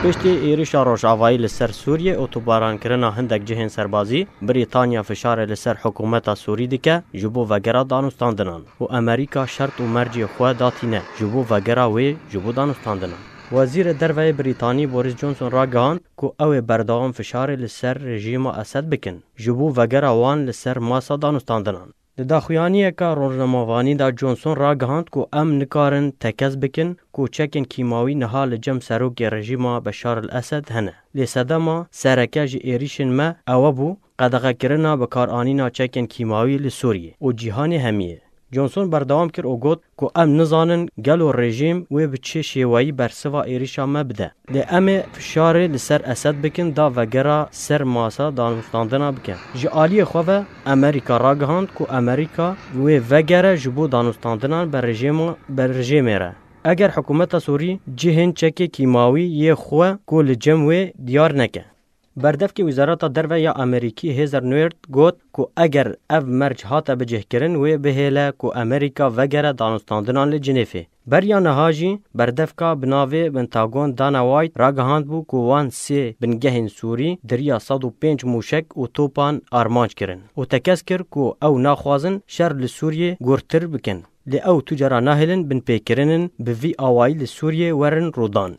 پشتی ایریشا روجاوایی لسر سوریه اوتوباران کرنا هندک جهن سربازی بریتانیا فشار لسر حکومت سوری دکه جبو وگرا دانستاندنان و امریکا شرط و مرجی خود داتینه جبو وگرا وی جبو دانستاندنان. وزیر دروی بریتانی بوریس جونسون را گهاند که او بردوام فشار لسر رژیم اسد بکن جبو وگرا وان لسر ماسا دانستاندنان. داخویانی که روزنامه‌وانی دا جونسون را گهاند که ام نکارن تکز بکن که چکن کیماوی نهال جم سروک رژیم بشار الاسد هنه. لسدما سرکه جی ایریشن ما او بو قدغه کرنا بکار آنینا چکن کیماوی لسوریه و جیهان همیه. جونسون بردوام کرد و گفت که ام نزانن گلو رژیم و بچه شیوایی برسوا ایریشا ما بده. لی ام فشار لسر اسد بکن دا وگرا سر ماسا دانستاندنا بکن. جی آلی خواه امریکا را گهاند که امریکا و وگرا جبو دانستاندنا بر رژیم را. اگر حکومت سوری جهن چک کیماوی یه خواه که لجم و دیار نکه. بردف که وزارت دروی یا امریکی هیزر نویرد گوت که اگر او مرج هاتا بجه کرن و بهیله که امریکا وگره دانستاندنان لجنیفه. بریا نهاجی بردف که بناوه بنتاگون دانا وایت را گهاند بو که وان سی بنگهن سوری دریا 105 موشک و توپان آرمانج کرن. و تکس کرد که او ناخوازن شر لسوریه گورتر بکن. لی او تجارا ناهلن بن پیکرنن بوی آوائی لسوریه ورن رودان.